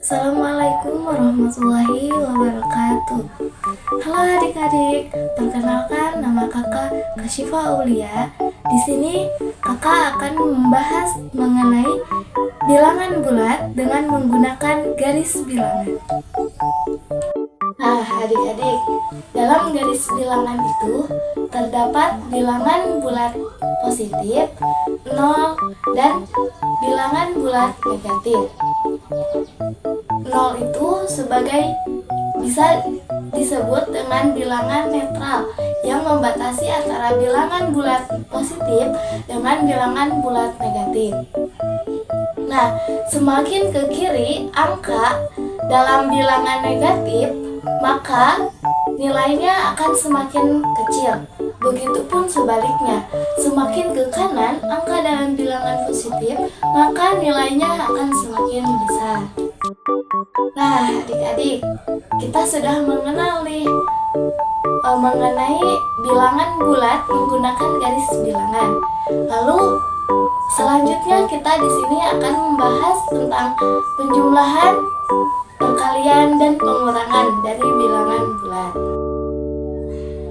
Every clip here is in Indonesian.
Assalamualaikum warahmatullahi wabarakatuh. Halo adik-adik, perkenalkan nama kakak Kasyifa Aulia. Di sini kakak akan membahas mengenai bilangan bulat dengan menggunakan garis bilangan. Nah, adik-adik, dalam garis bilangan itu terdapat bilangan bulat positif, 0, dan bilangan bulat negatif. 0 itu bisa disebut dengan bilangan netral yang membatasi antara bilangan bulat positif dengan bilangan bulat negatif. Nah, semakin ke kiri angka dalam bilangan negatif, maka nilainya akan semakin kecil. Begitupun sebaliknya, semakin ke kanan angka dalam bilangan positif, maka nilainya akan semakin besar. Nah, adik-adik, kita sudah mengenal nih mengenai bilangan bulat menggunakan garis bilangan. Lalu selanjutnya kita di sini akan membahas tentang penjumlahan, perkalian, dan pengurangan dari bilangan bulat.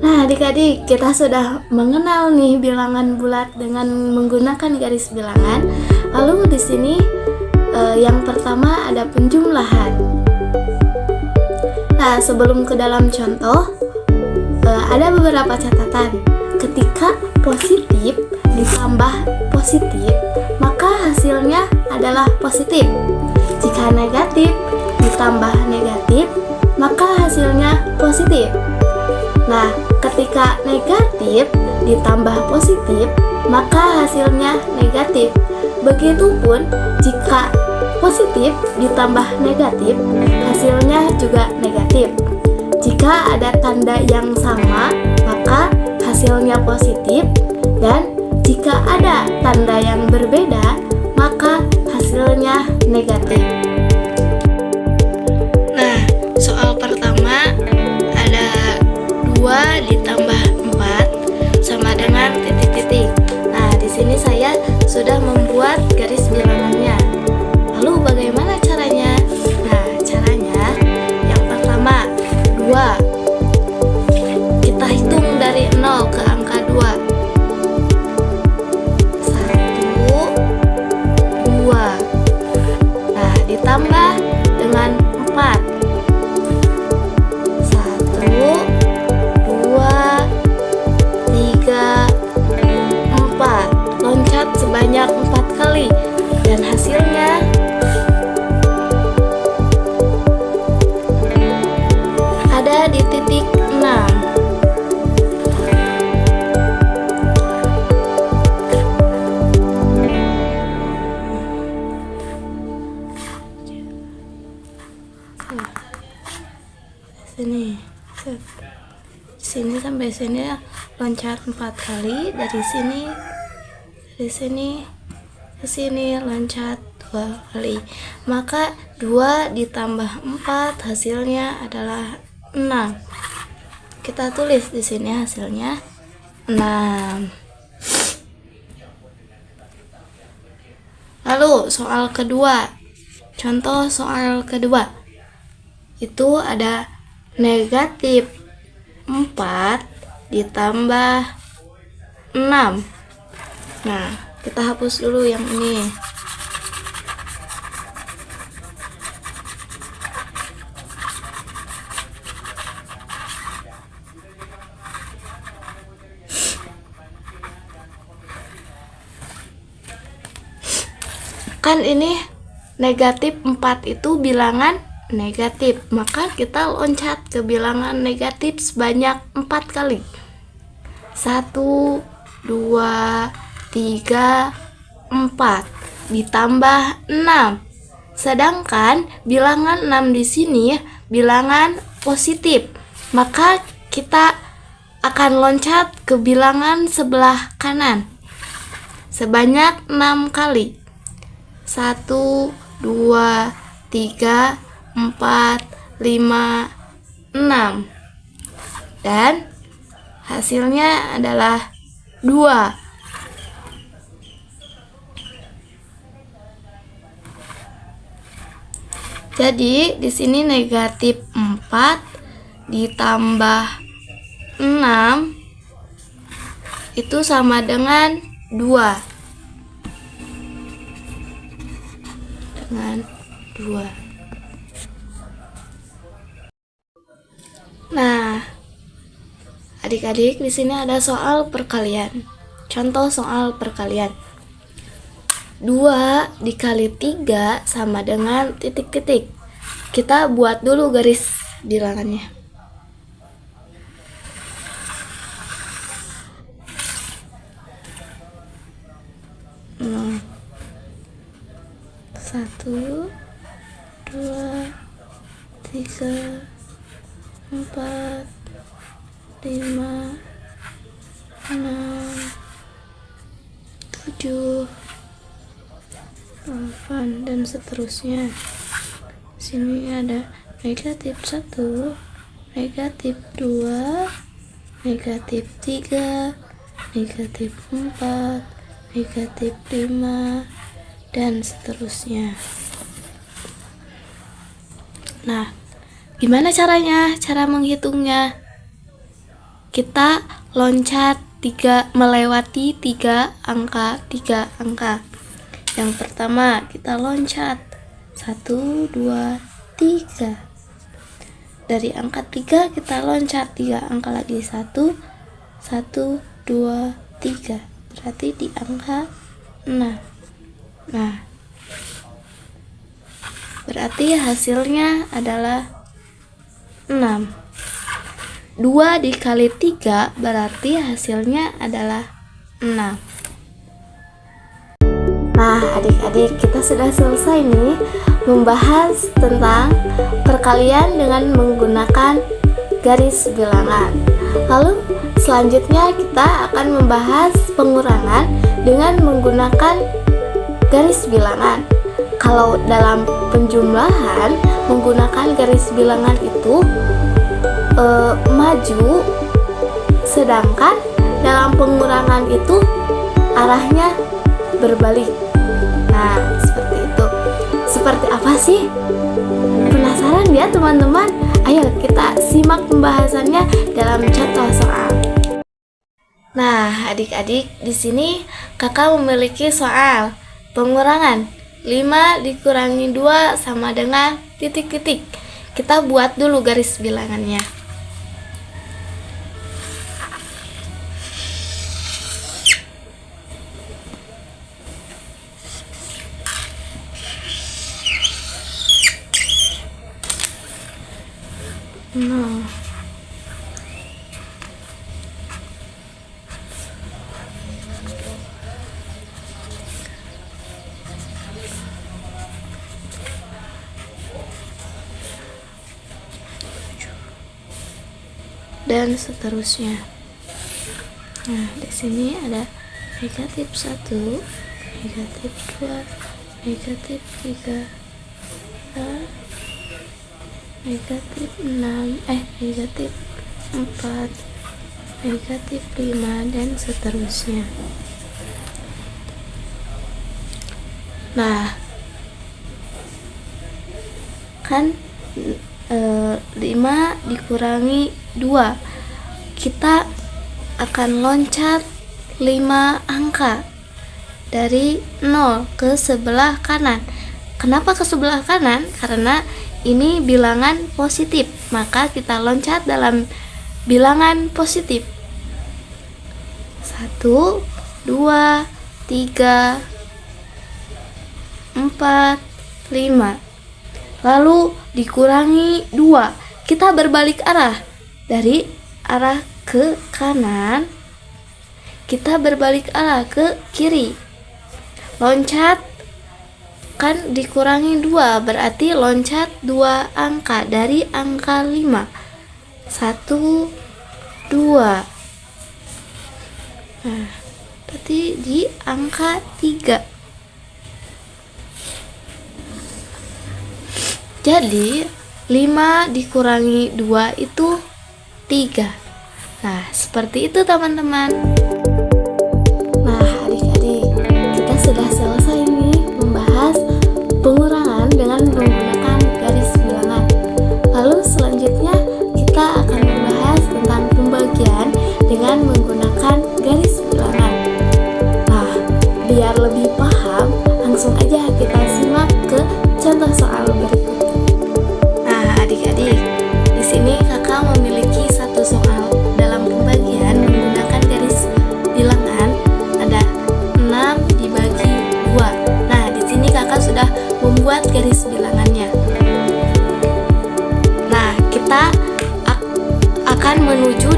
Nah, adik-adik, kita sudah mengenal nih bilangan bulat dengan menggunakan garis bilangan. Lalu di sini yang pertama ada penjumlahan. Nah, sebelum ke dalam contoh, ada beberapa catatan. Ketika positif ditambah positif, maka hasilnya adalah positif. Jika negatif ditambah negatif, maka hasilnya positif. Nah, ketika negatif ditambah positif, maka hasilnya negatif. Begitupun jika positif ditambah negatif, hasilnya juga negatif. Jika ada tanda yang sama, maka hasilnya positif, dan jika ada tanda yang berbeda, maka hasilnya negatif. Nah, soal pertama ada 2 ditambah 4 sama dengan titik-titik. Nah, di sini saya sudah membuat garis bilangannya. Lalu bagaimana caranya? Nah, caranya yang pertama 2. Kita hitung dari 0 ke angka 2. 1, 2. Nah, ditambah dengan 4. 1, 2, 3, 4. Loncat sebanyak 4 kali dan hasilnya ada di titik 6. Sini sampai sini loncat 4 kali, dari sini ke sini loncat 2 kali. Maka 2 ditambah 4 hasilnya adalah 6. Kita tulis di sini hasilnya 6. Lalu soal kedua. Contoh soal kedua. Itu ada negatif 4 ditambah 6. Nah, kita hapus dulu yang ini. Kan ini negatif 4 itu bilangan negatif, maka kita loncat ke bilangan negatif sebanyak 4 kali. 1, 2, 3, 4 ditambah 6. Sedangkan bilangan 6 di sini bilangan positif, maka kita akan loncat ke bilangan sebelah kanan sebanyak 6 kali. 1, 2, 3, 4, 5, 6. Dan hasilnya adalah 2. Jadi di sini negatif 4 ditambah 6 itu sama dengan 2. Dengan 2. Nah, adik-adik, di sini ada soal perkalian. Contoh soal perkalian. 2 dikali 3 sama dengan titik-titik. Kita buat dulu garis bilangannya. Satu, 2, 3, 4, 5, 6, 7, 8, dan seterusnya. Sini ada negatif 1, negatif 2, negatif 3, negatif 4, negatif 5, dan seterusnya. Nah, gimana caranya? Cara menghitungnya, kita loncat melewati 3 angka. Yang pertama kita loncat 1, 2, 3. Dari angka 3 kita loncat 3 angka lagi, 1, 2, 3. Berarti di angka 6. Nah, berarti hasilnya adalah 6. 2 dikali 3 berarti hasilnya adalah 6. Nah, adik-adik, kita sudah selesai nih membahas tentang perkalian dengan menggunakan garis bilangan. Lalu selanjutnya kita akan membahas pengurangan dengan menggunakan garis bilangan. Kalau dalam penjumlahan menggunakan garis bilangan itu maju, sedangkan dalam pengurangan itu arahnya berbalik. Nah, seperti itu. Seperti apa sih? Penasaran ya teman-teman? Ayo kita simak pembahasannya dalam contoh soal. Nah, adik-adik, di sini kakak memiliki soal pengurangan 5 dikurangi 2 sama dengan titik-titik. Kita buat dulu garis bilangannya. Nah, dan seterusnya. Nah, di sini ada negatif 1, negatif 2, negatif 3, negatif 6, negatif 4, negatif 5, dan seterusnya. Nah, kan 5 dikurangi 2, kita akan loncat 5 angka dari 0 ke sebelah kanan. Kenapa ke sebelah kanan? Karena ini bilangan positif, maka kita loncat dalam bilangan positif. 1, 2, 3, 4, 5. Lalu dikurangi 2. Kita berbalik arah. Dari arah ke kanan, kita berbalik arah ke kiri. Loncat, kan dikurangi 2, berarti loncat 2 angka dari angka 5. 1, 2. Nah, berarti di angka 3. Jadi 5 dikurangi 2 itu 3. Nah, seperti itu teman-teman. Nah, adik-adik, kita sudah selesai nih membahas pengurangan dengan menggunakan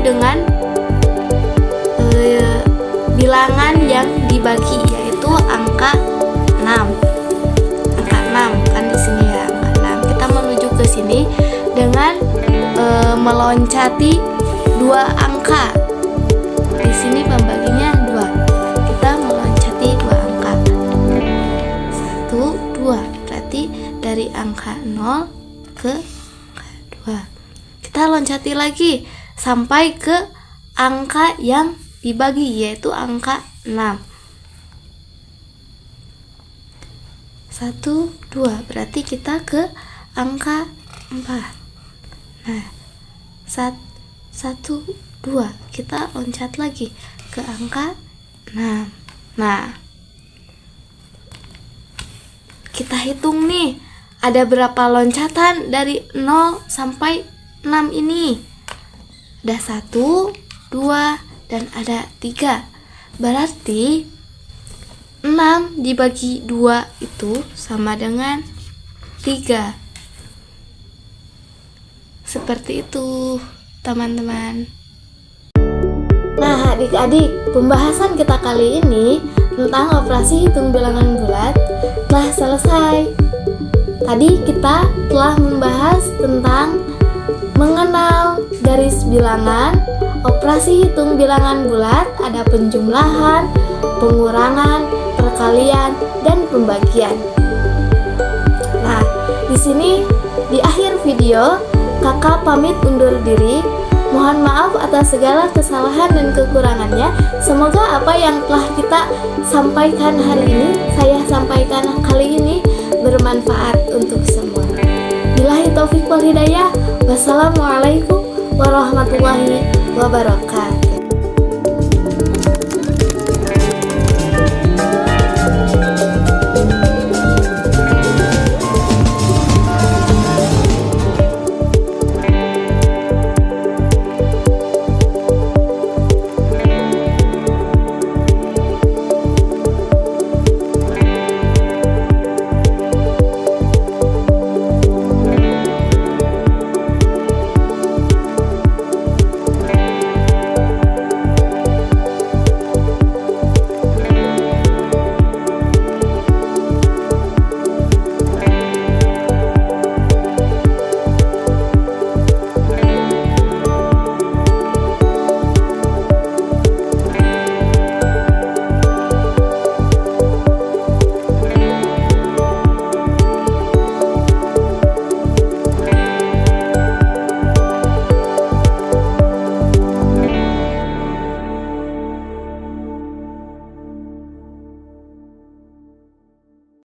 dengan bilangan yang dibagi, yaitu angka 6. Angka 6 kan di sini ya, angka 6. Kita menuju ke sini dengan meloncati 2 angka. Di sini pembaginya 2. Kita meloncati 2 angka. 1, 2. Berarti dari angka 0 ke angka 2. Kita loncati lagi sampai ke angka yang dibagi, yaitu angka 6. 1, 2. Berarti kita ke angka 4. Nah, 1, 2. Kita loncat lagi ke angka 6. Nah, kita hitung nih, ada berapa loncatan dari 0 sampai 6 ini. Ada 1, 2, dan ada 3. Berarti 6 dibagi 2 itu sama dengan 3. Seperti itu, teman-teman. Nah, adik-adik, pembahasan kita kali ini tentang operasi hitung bilangan bulat telah selesai. Tadi kita telah membahas tentang mengenal garis bilangan, operasi hitung bilangan bulat, ada penjumlahan, pengurangan, perkalian, dan pembagian. Nah, di sini di akhir video kakak pamit undur diri. Mohon maaf atas segala kesalahan dan kekurangannya. Semoga apa yang telah kita sampaikan hari ini, saya sampaikan kali ini, bermanfaat untuk semua. Billahi taufik wal hidayah. Wassalamualaikum warahmatullahi wabarakatuh.